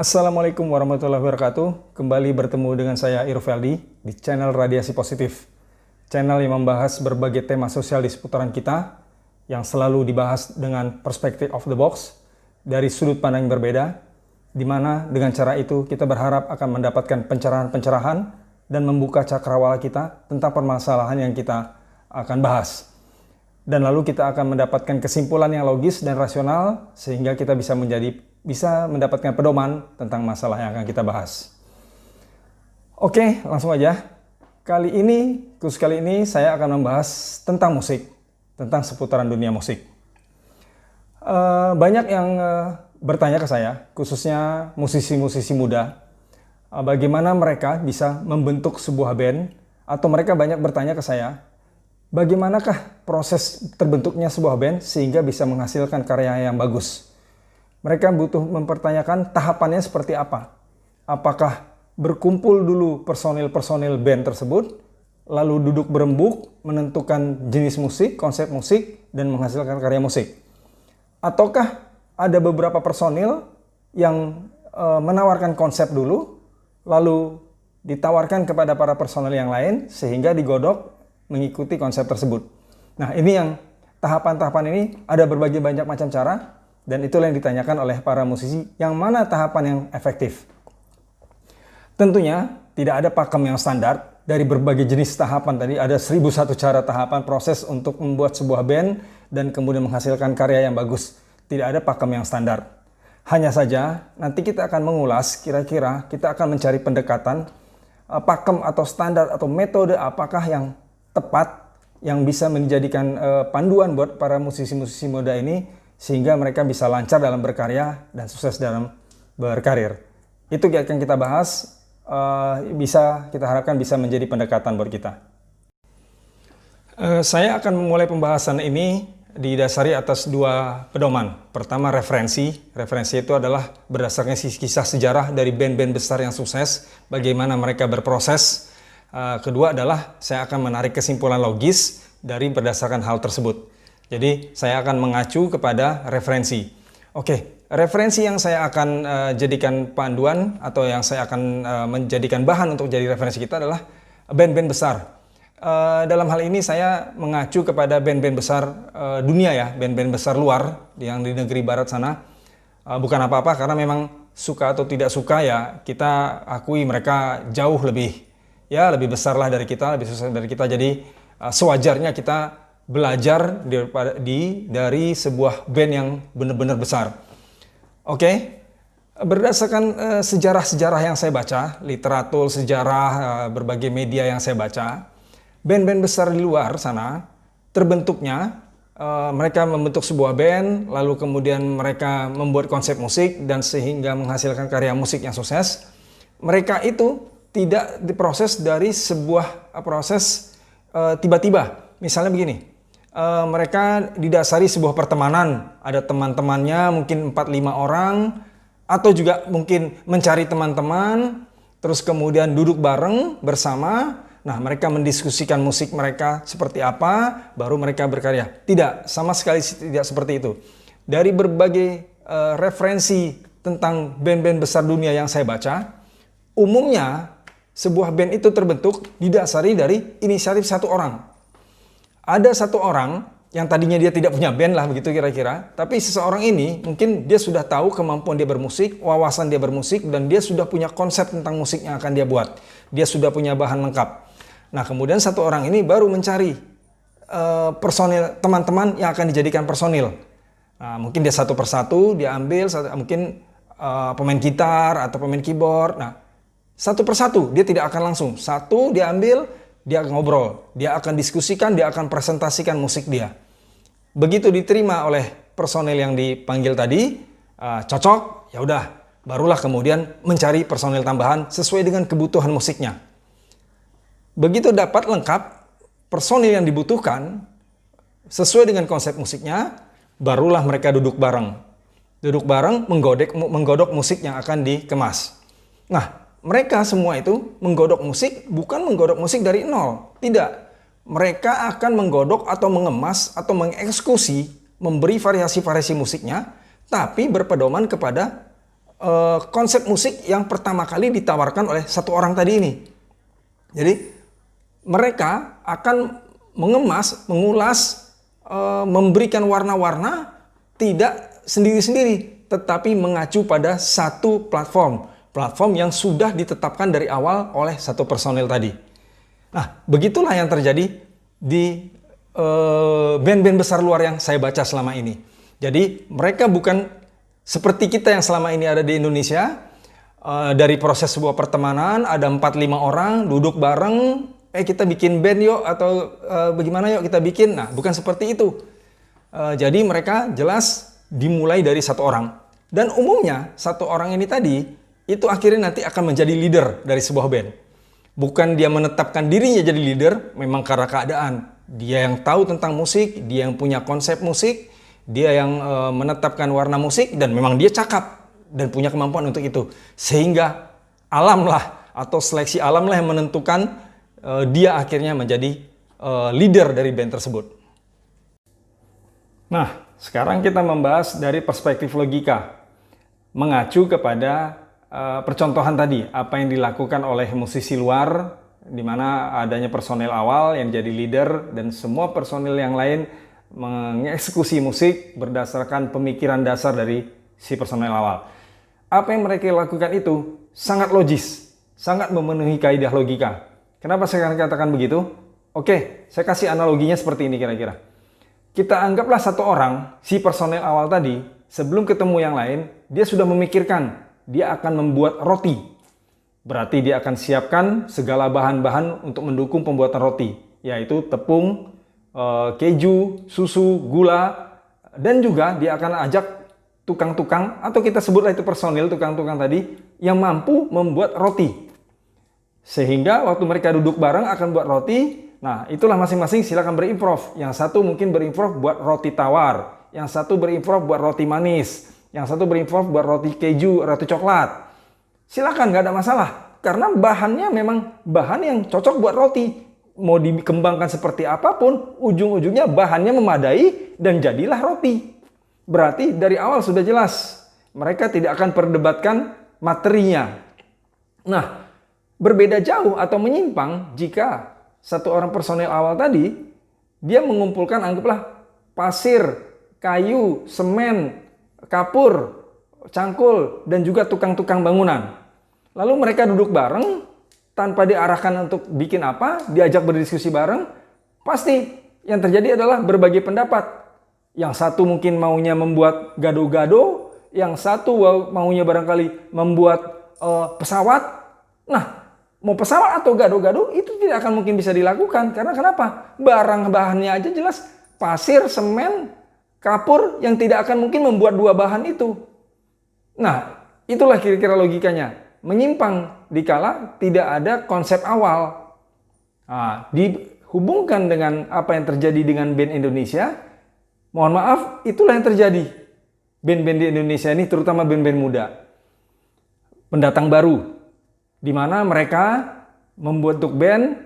Assalamualaikum warahmatullahi wabarakatuh. Kembali bertemu dengan saya Irveldi di channel Radiasi Positif. Channel yang membahas berbagai tema sosial di seputaran kita yang selalu dibahas dengan perspektif of the box dari sudut pandang yang berbeda, di mana dengan cara itu kita berharap akan mendapatkan pencerahan-pencerahan dan membuka cakrawala kita tentang permasalahan yang kita akan bahas. Dan lalu kita akan mendapatkan kesimpulan yang logis dan rasional sehingga kita bisa mendapatkan pedoman tentang masalah yang akan kita bahas. Oke, langsung aja. Khusus kali ini saya akan membahas tentang musik, tentang seputaran dunia musik. Banyak yang bertanya ke saya, khususnya musisi-musisi muda, bagaimana mereka bisa membentuk sebuah band, atau mereka banyak bertanya ke saya, bagaimanakah proses terbentuknya sebuah band sehingga bisa menghasilkan karya yang bagus. Mereka butuh mempertanyakan tahapannya seperti apa. Apakah berkumpul dulu personil-personil band tersebut, lalu duduk berembuk, menentukan jenis musik, konsep musik, dan menghasilkan karya musik. Ataukah ada beberapa personil yang menawarkan konsep dulu, lalu ditawarkan kepada para personil yang lain, sehingga digodok mengikuti konsep tersebut. Nah, ini yang tahapan-tahapan ini ada berbagai banyak macam cara, dan itulah yang ditanyakan oleh para musisi, yang mana tahapan yang efektif. Tentunya tidak ada pakem yang standar dari berbagai jenis tahapan tadi, ada 1001 cara tahapan proses untuk membuat sebuah band dan kemudian menghasilkan karya yang bagus. Tidak ada pakem yang standar. Hanya saja nanti kita akan mengulas, kira-kira kita akan mencari pendekatan pakem atau standar atau metode apakah yang tepat yang bisa menjadikan panduan buat para musisi-musisi muda ini sehingga mereka bisa lancar dalam berkarya dan sukses dalam berkarir. Itu yang akan kita bahas, kita harapkan bisa menjadi pendekatan buat kita. Saya akan memulai pembahasan ini didasari atas dua pedoman. Pertama, referensi. Referensi itu adalah berdasarkan kisah sejarah dari band-band besar yang sukses, bagaimana mereka berproses. Kedua adalah saya akan menarik kesimpulan logis dari berdasarkan hal tersebut. Jadi saya akan mengacu kepada referensi. Oke, referensi yang saya akan jadikan panduan atau yang saya akan menjadikan bahan untuk jadi referensi kita adalah band-band besar. Dalam hal ini saya mengacu kepada band-band besar dunia ya, band-band besar luar yang di negeri barat sana. Bukan apa-apa karena memang suka atau tidak suka ya kita akui mereka jauh lebih besar lah dari kita, lebih sukses dari kita. Jadi sewajarnya kita belajar dari sebuah band yang benar-benar besar. Oke, berdasarkan sejarah-sejarah yang saya baca, literatur, sejarah, berbagai media yang saya baca, band-band besar di luar sana terbentuknya, mereka membentuk sebuah band, lalu kemudian mereka membuat konsep musik dan sehingga menghasilkan karya musik yang sukses. Mereka itu tidak diproses dari sebuah proses tiba-tiba. Misalnya begini, mereka didasari sebuah pertemanan, ada teman-temannya mungkin 4-5 orang, atau juga mungkin mencari teman-teman, terus kemudian duduk bareng bersama, nah mereka mendiskusikan musik mereka seperti apa, baru mereka berkarya. Tidak, sama sekali tidak seperti itu. Dari berbagai referensi tentang band-band besar dunia yang saya baca, umumnya sebuah band itu terbentuk didasari dari inisiatif satu orang. Ada satu orang yang tadinya dia tidak punya band lah begitu kira-kira, tapi seseorang ini mungkin dia sudah tahu kemampuan dia bermusik, wawasan dia bermusik, dan dia sudah punya konsep tentang musik yang akan dia buat. Dia sudah punya bahan lengkap. Nah kemudian satu orang ini baru mencari personil, teman-teman yang akan dijadikan personil. Nah, mungkin dia satu persatu dia ambil, mungkin pemain gitar atau pemain keyboard. Nah satu persatu dia tidak akan langsung, satu dia ambil, dia akan ngobrol, dia akan diskusikan, dia akan presentasikan musik dia. Begitu diterima oleh personil yang dipanggil tadi, cocok, ya udah, barulah kemudian mencari personil tambahan sesuai dengan kebutuhan musiknya. Begitu dapat lengkap personil yang dibutuhkan sesuai dengan konsep musiknya, barulah mereka duduk bareng. Duduk bareng menggodok musik yang akan dikemas. Nah, mereka semua itu menggodok musik, bukan menggodok musik dari nol. Tidak. Mereka akan menggodok atau mengemas atau mengeksekusi, memberi variasi-variasi musiknya, tapi berpedoman kepada konsep musik yang pertama kali ditawarkan oleh satu orang tadi ini. Jadi mereka akan mengemas, mengulas, memberikan warna-warna tidak sendiri-sendiri, tetapi mengacu pada satu platform yang sudah ditetapkan dari awal oleh satu personil tadi. Nah, begitulah yang terjadi di band-band besar luar yang saya baca selama ini. Jadi mereka bukan seperti kita yang selama ini ada di Indonesia, dari proses sebuah pertemanan ada 4-5 orang duduk bareng, kita bikin band yuk, atau bagaimana yuk kita bikin. Nah, bukan seperti itu. Jadi mereka jelas dimulai dari satu orang. Dan umumnya satu orang ini tadi itu akhirnya nanti akan menjadi leader dari sebuah band. Bukan dia menetapkan dirinya jadi leader, memang karena keadaan. Dia yang tahu tentang musik, dia yang punya konsep musik, dia yang menetapkan warna musik, dan memang dia cakap dan punya kemampuan untuk itu. Sehingga alam lah, atau seleksi alam lah yang menentukan dia akhirnya menjadi leader dari band tersebut. Nah, sekarang kita membahas dari perspektif logika, mengacu kepada percontohan tadi, apa yang dilakukan oleh musisi luar, di mana adanya personel awal yang jadi leader dan semua personel yang lain mengeksekusi musik berdasarkan pemikiran dasar dari si personel awal. Apa yang mereka lakukan itu sangat logis, sangat memenuhi kaidah logika. Kenapa saya katakan begitu? Oke, saya kasih analoginya seperti ini kira-kira. Kita anggaplah satu orang, si personel awal tadi, sebelum ketemu yang lain, dia sudah memikirkan, dia akan membuat roti. Berarti dia akan siapkan segala bahan-bahan untuk mendukung pembuatan roti, yaitu tepung, keju, susu, gula, dan juga dia akan ajak tukang-tukang, atau kita sebutlah itu personil tukang-tukang tadi, yang mampu membuat roti. Sehingga waktu mereka duduk bareng akan buat roti, nah itulah masing-masing silakan berimprov. Yang satu mungkin berimprov buat roti tawar, yang satu berimprov buat roti manis, yang satu berimprov buat roti keju, roti coklat. Silakan, nggak ada masalah. Karena bahannya memang bahan yang cocok buat roti. Mau dikembangkan seperti apapun, ujung-ujungnya bahannya memadai dan jadilah roti. Berarti dari awal sudah jelas. Mereka tidak akan perdebatkan materinya. Nah, berbeda jauh atau menyimpang jika satu orang personel awal tadi, dia mengumpulkan anggaplah pasir, kayu, semen, kapur, cangkul, dan juga tukang-tukang bangunan. Lalu mereka duduk bareng, tanpa diarahkan untuk bikin apa, diajak berdiskusi bareng, pasti yang terjadi adalah berbagai pendapat. Yang satu mungkin maunya membuat gado-gado, yang satu maunya barangkali membuat pesawat. Nah, mau pesawat atau gado-gado itu tidak akan mungkin bisa dilakukan. Karena kenapa? Barang bahannya aja jelas pasir, semen, kapur yang tidak akan mungkin membuat dua bahan itu. Nah, itulah kira-kira logikanya. Menyimpang dikala tidak ada konsep awal. Nah, dihubungkan dengan apa yang terjadi dengan band Indonesia, mohon maaf, itulah yang terjadi. Band-band di Indonesia ini, terutama band-band muda, pendatang baru, di mana mereka membentuk band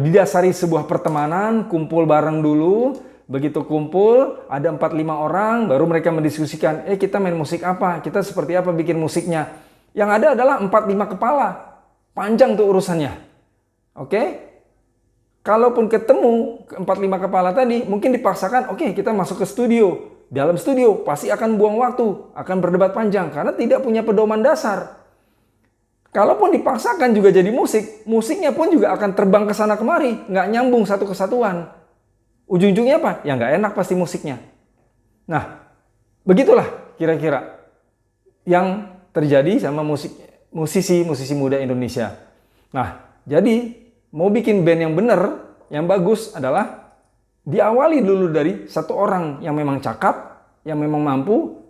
didasari sebuah pertemanan, kumpul bareng dulu. Begitu kumpul, ada 4-5 orang, baru mereka mendiskusikan, kita main musik apa? Kita seperti apa bikin musiknya? Yang ada adalah 4-5 kepala. Panjang tuh urusannya. Oke? Kalaupun ketemu 4-5 kepala tadi, mungkin dipaksakan, kita masuk ke studio. Dalam studio pasti akan buang waktu, akan berdebat panjang, karena tidak punya pedoman dasar. Kalaupun dipaksakan juga jadi musik, musiknya pun juga akan terbang ke sana kemari, nggak nyambung satu kesatuan. Ujung-ujungnya apa? Ya nggak enak pasti musiknya. Nah, begitulah kira-kira yang terjadi sama musisi muda Indonesia. Nah, jadi mau bikin band yang benar, yang bagus adalah diawali dulu dari satu orang yang memang cakap, yang memang mampu,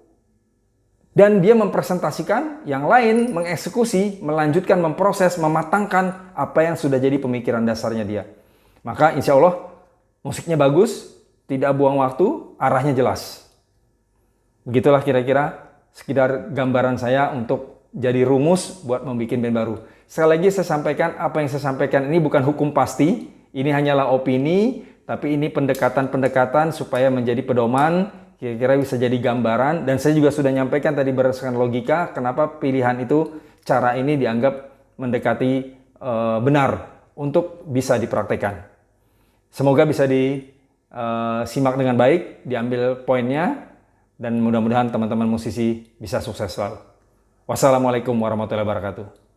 dan dia mempresentasikan, yang lain mengeksekusi, melanjutkan, memproses, mematangkan apa yang sudah jadi pemikiran dasarnya dia. Maka insya Allah musiknya bagus, tidak buang waktu, arahnya jelas. Begitulah kira-kira sekedar gambaran saya untuk jadi rumus buat membuat band baru. Sekali lagi saya sampaikan, apa yang saya sampaikan ini bukan hukum pasti, ini hanyalah opini, tapi ini pendekatan-pendekatan supaya menjadi pedoman kira-kira bisa jadi gambaran, dan saya juga sudah nyampaikan tadi berdasarkan logika kenapa pilihan itu, cara ini dianggap mendekati benar untuk bisa dipraktekkan. Semoga bisa disimak dengan baik, diambil poinnya, dan mudah-mudahan teman-teman musisi bisa sukses selalu. Wassalamualaikum warahmatullahi wabarakatuh.